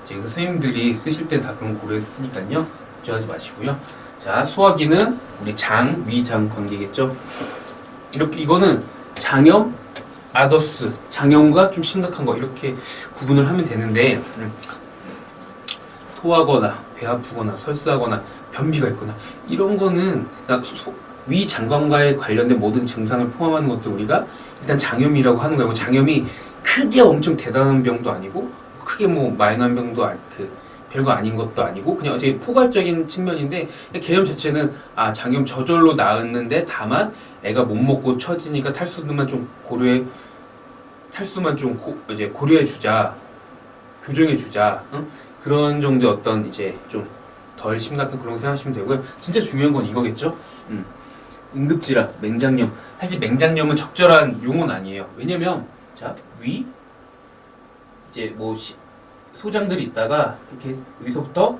이제 선생님들이 쓰실 때 다 그런 고려했으니까요. 걱정하지 마시고요. 자, 소화기는 우리 장, 위장 관계겠죠. 이렇게 이거는 장염, 아더스, 장염과 좀 심각한 거 이렇게 구분을 하면 되는데 토하거나 배 아프거나 설사하거나 변비가 있거나 이런 거는 위장관과에 관련된 모든 증상을 포함하는 것들 우리가 일단 장염이라고 하는 거예요. 장염이 크게 엄청 대단한 병도 아니고 크게 뭐 마이너한 병도 별거 아닌 것도 아니고 그냥 어제 포괄적인 측면인데 개념 자체는 장염 저절로 나았는데 다만 애가 못 먹고 처지니까 탈수만 좀 이제 고려해 주자, 교정해 주자, 그런 정도의 어떤 이제 좀 덜 심각한 그런 거 생각하시면 되고요. 진짜 중요한 건 이거겠죠. 응급질환, 맹장염. 사실 맹장염은 적절한 용어는 아니에요. 왜냐면 자, 이제 뭐 소장들이 있다가 이렇게 여기서부터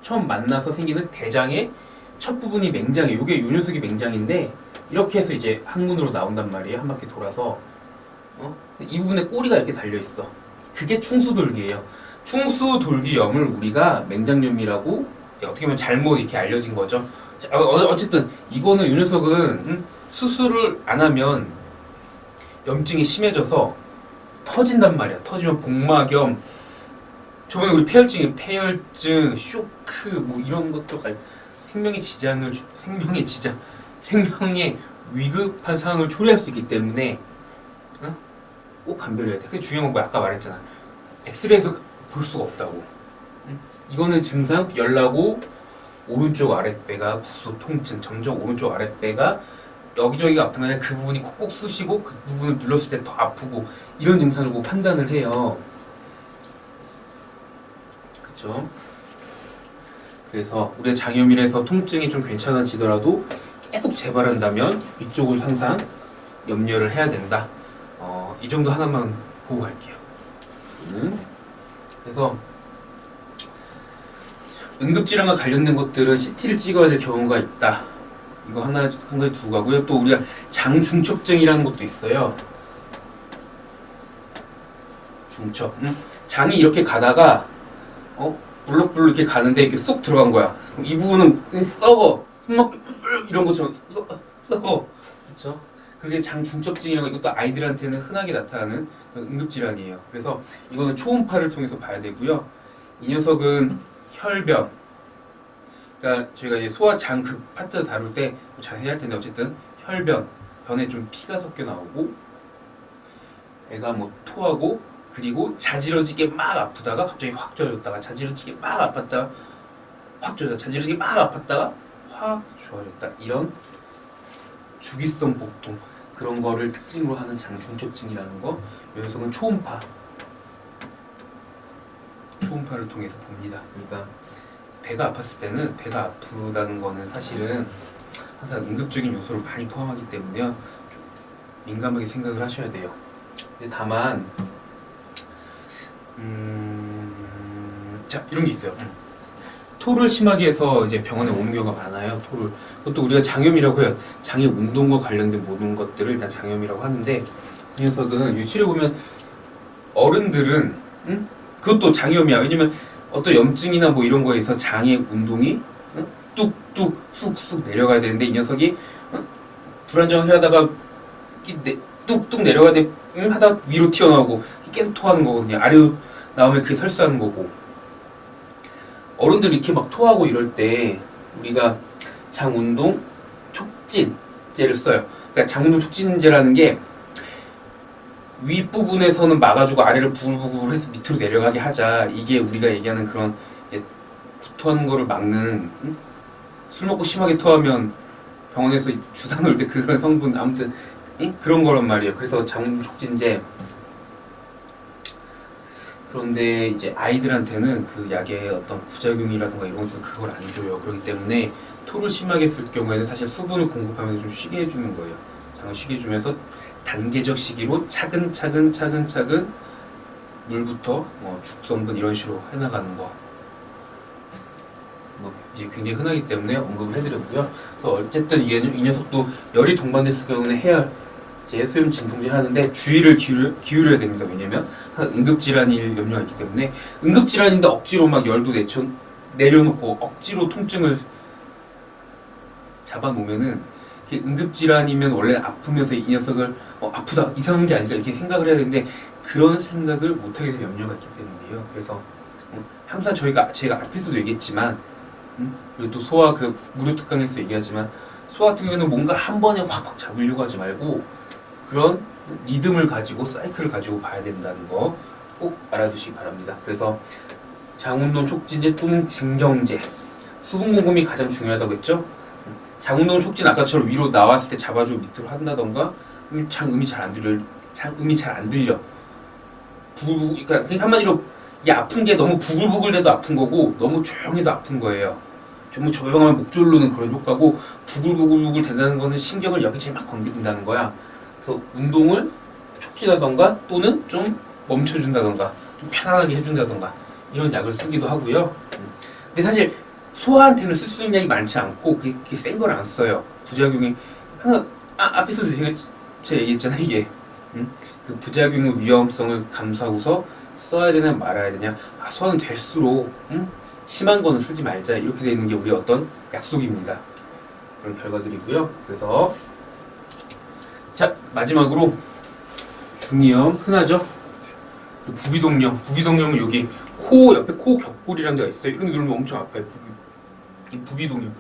처음 만나서 생기는 대장의 첫 부분이 맹장이에요. 이게 요 녀석이 맹장인데 이렇게 해서 이제 항문으로 나온단 말이에요. 한 바퀴 돌아서 이 부분에 꼬리가 이렇게 달려 있어. 그게 충수돌기예요. 충수돌기염을 우리가 맹장염이라고 어떻게 보면 잘못 이렇게 알려진 거죠. 자, 어쨌든 이거는 이 녀석은 수술을 안 하면 염증이 심해져서 터진단 말이야. 터지면 복막염, 저번에 우리 폐혈증, 쇼크 뭐 이런 것도 생명의 위급한 상황을 초래할 수 있기 때문에 꼭 감별해야 돼. 그게 중요한 건 뭐야? 아까 말했잖아. 엑스레이에서 볼 수가 없다고. 이거는 증상 열나고 오른쪽 아랫배가 구수 통증, 점점 오른쪽 아랫배가 여기저기가 아픈 게 아니라 그 부분이 콕콕 쑤시고 그 부분을 눌렀을 때 더 아프고 이런 증상을 뭐 판단을 해요. 그쵸? 그래서 우리가 장염이라서 통증이 좀 괜찮아지더라도 계속 재발한다면 이쪽을 항상 염려를 해야 된다. 이 정도 하나만 보고 갈게요. 그래서 응급질환과 관련된 것들은 CT를 찍어야 될 경우가 있다. 이거 한 가지 두고 가고요. 또 우리가 장중첩증이라는 것도 있어요. 중첩. 장이 이렇게 가다가 블럭블럭 이렇게 가는데 이렇게 쏙 들어간 거야. 이 부분은 썩어. 이런 것처럼 썩어. 그렇죠? 그게 장중첩증이라고 이것도 아이들한테는 흔하게 나타나는 응급질환이에요. 그래서 이거는 초음파를 통해서 봐야 되고요. 이 녀석은 혈변. 그러니까 저희가 이제 소화 장 그 파트 다룰 때 자세히 할 텐데 어쨌든 변에 좀 피가 섞여 나오고 애가 뭐 토하고 그리고 자지러지게 막 아프다가 갑자기 확 좋아졌다가 자지러지게 막 아팠다가 확 좋아졌다 자지러지게 막 아팠다가 확 좋아졌다 이런 주기성 복통 그런 거를 특징으로 하는 장중첩증이라는 거 이 녀석은 초음파를 통해서 봅니다. 그러니까 배가 아팠을 때는 배가 아프다는 거는 사실은 항상 응급적인 요소를 많이 포함하기 때문에요. 좀 민감하게 생각을 하셔야 돼요. 근데 다만 자 이런 게 있어요. 토를 심하게 해서 이제 병원에 오는 경우가 많아요. 그것도 우리가 장염이라고 해요. 장의 운동과 관련된 모든 것들을 일단 장염이라고 하는데 이 녀석은 이 치료 보면 어른들은 그것도 장염이야. 왜냐면 어떤 염증이나 뭐 이런 거에서 장의 운동이 뚝뚝 쑥쑥 내려가야 되는데 이 녀석이 불안정하게 하다가 뚝뚝 내려가야 돼 하다 위로 튀어나오고 계속 토하는 거거든요. 아래로 나오면 그게 설사하는 거고 어른들이 이렇게 막 토하고 이럴 때 우리가 장운동 촉진제를 써요. 그러니까 장운동 촉진제라는 게 윗부분에서는 막아주고 아래를 부글부글 해서 밑으로 내려가게 하자. 이게 우리가 얘기하는 그런 구토하는 거를 막는 술 먹고 심하게 토하면 병원에서 주사 놓을 때 그런 성분 아무튼 그런 거란 말이에요. 그래서 장운동 촉진제 그런데 이제 아이들한테는 그 약의 어떤 부작용이라든가 이런 것들은 그걸 안 줘요. 그렇기 때문에 토를 심하게 쓸 경우에는 사실 수분을 공급하면서 좀 쉬게 해주는 거예요. 장을 쉬게 해주면서 단계적 시기로 차근차근 물부터 죽성분 이런 식으로 해나가는 거 이제 굉장히 흔하기 때문에 언급을 해드렸고요. 그래서 어쨌든 이 녀석도 열이 동반됐을 경우는 해야 이제 소염 진통제를 하는데 주의를 기울여야 됩니다. 왜냐면 응급질환일 염려가 있기 때문에 응급질환인데 억지로 막 열도 내려놓고 억지로 통증을 잡아놓으면은 응급질환이면 원래 아프면서 이 녀석을 아프다 이상한 게 아닐까 이렇게 생각을 해야 되는데 그런 생각을 못하게 될 염려가 있기 때문이에요. 그래서 항상 제가 앞에서도 얘기했지만 그리고 또 소아 그 무료 특강에서 얘기하지만 소아 같은 경우에는 뭔가 한 번에 확 잡으려고 하지 말고 그런 리듬을 가지고 사이클을 가지고 봐야 된다는 거 꼭 알아두시기 바랍니다. 그래서 장운동 촉진제 또는 진경제 수분 공급이 가장 중요하다고 했죠. 장운동 촉진 아까처럼 위로 나왔을 때 잡아주고 밑으로 한다던가 장음이 잘 안 들려 부글부글 그러니까 한마디로 이게 아픈 게 너무 부글부글돼도 아픈 거고 너무 조용해도 아픈 거예요. 너무 조용하면 목 졸르는 그런 효과고 부글부글 된다는 거는 신경을 여기저기 막 건드린다는 거야. 그래서 운동을 촉진하던가 또는 좀 멈춰준다던가 좀 편안하게 해준다던가 이런 약을 쓰기도 하고요. 근데 사실 소아한테는 쓸 수 있는 약이 많지 않고 그렇게 센 걸 안 써요. 부작용이 항상 앞에서도 제가 얘기했잖아요. 이게 그 부작용의 위험성을 감수하고서 써야 되냐 말아야 되냐. 소아는 될수록 심한 거는 쓰지 말자 이렇게 되는 게 우리 어떤 약속입니다. 그런 결과들이고요. 그래서 자 마지막으로 중이염 흔하죠. 부비동염은 여기 코 옆에 코 격골이라는 데가 있어요. 이런 게 누르면 엄청 아파요. 부비동염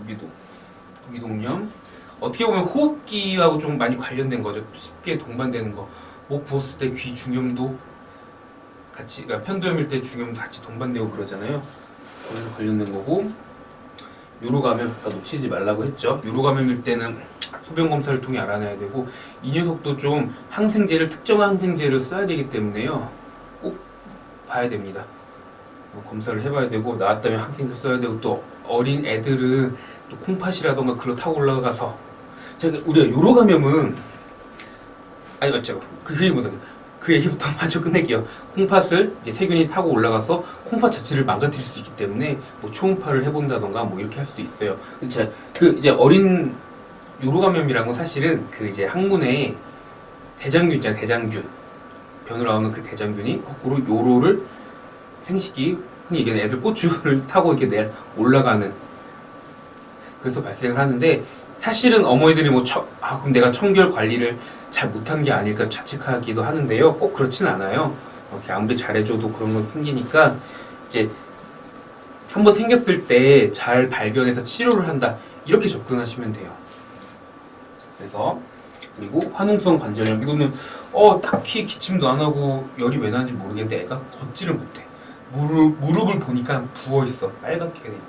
어떻게 보면 호흡기하고 좀 많이 관련된 거죠. 쉽게 동반되는 거. 목 부었을 때 귀 중염도 같이, 그러니까 편도염일 때 중염도 같이 동반되고 그러잖아요. 그래서 관련된 거고, 요로감염 놓치지 말라고 했죠. 요로감염일 때는 소변 검사를 통해 알아내야 되고, 이 녀석도 좀 특정한 항생제를 써야 되기 때문에요. 꼭 봐야 됩니다. 검사를 해봐야 되고, 나왔다면 항생제 써야 되고, 또 어린 애들은 또 콩팥이라던가 그로 타고 올라가서, 우리가 요로감염은 아니 맞죠. 그 얘기부터 마저 끝낼게요. 콩팥을 이제 세균이 타고 올라가서 콩팥 자체를 망가뜨릴 수 있기 때문에 뭐 초음파를 해본다던가 뭐 이렇게 할 수도 있어요. 그 이제 어린 요로감염이라는 건 사실은 그 이제 항문에 대장균 있잖아요. 대장균 변으로 나오는 그 대장균이 거꾸로 요로를 생식기 흔히 얘기하는 애들 고추를 타고 이렇게 올라가는 그래서 발생을 하는데 사실은 어머니들이 그럼 내가 청결 관리를 잘 못한 게 아닐까 자책하기도 하는데요. 꼭 그렇진 않아요. 이렇게 아무리 잘해줘도 그런 건 생기니까 이제 한번 생겼을 때 잘 발견해서 치료를 한다. 이렇게 접근하시면 돼요. 그래서 그리고 화농성 관절염 이거는 딱히 기침도 안 하고 열이 왜 나는지 모르겠는데 애가 걷지를 못해. 무릎을 보니까 부어있어. 빨갛게 되니까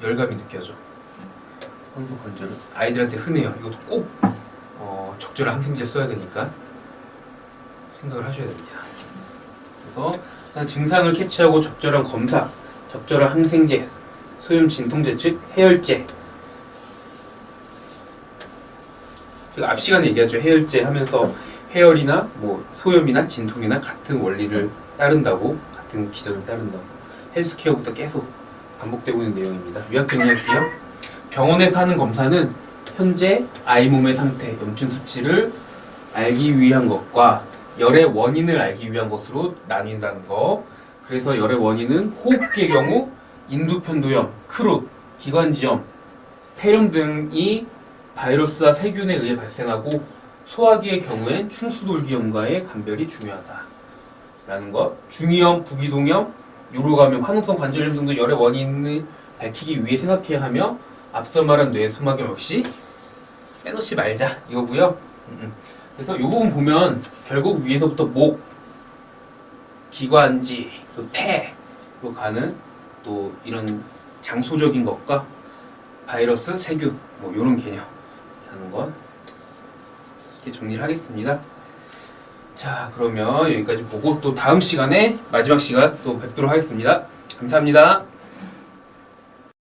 열감이 느껴져. 화농성 관절염 아이들한테 흔해요. 이것도 꼭 적절한 항생제 써야 되니까 생각을 하셔야 됩니다. 그래서 증상을 캐치하고 적절한 검사, 적절한 항생제, 소염 진통제 즉 해열제. 제가 앞 시간에 얘기했죠. 해열제 하면서 해열이나 뭐 소염이나 진통이나 같은 원리를 따른다고, 같은 기전을 따른다고. 헬스케어부터 계속 반복되고 있는 내용입니다. 요약 정리할게요. 병원에서 하는 검사는 현재 아이 몸의 상태, 염증 수치를 알기 위한 것과 열의 원인을 알기 위한 것으로 나뉜다는 거. 그래서 열의 원인은 호흡기의 경우 인두편도염, 크룻, 기관지염, 폐렴 등이 바이러스와 세균에 의해 발생하고 소화기의 경우엔 충수돌기염과의 감별이 중요하다라는 것. 중이염, 부비동염, 요로감염, 화농성 관절염 등도 열의 원인을 밝히기 위해 생각해야 하며 앞서 말한 뇌수막염 역시 빼놓지 말자 이거고요. 그래서 이 부분 보면 결국 위에서부터 목, 기관지, 폐로 가는 또 이런 장소적인 것과 바이러스, 세균 뭐 이런 개념 하는 것 이렇게 정리를 하겠습니다. 자 그러면 여기까지 보고 또 다음 시간에 마지막 시간 또 뵙도록 하겠습니다. 감사합니다.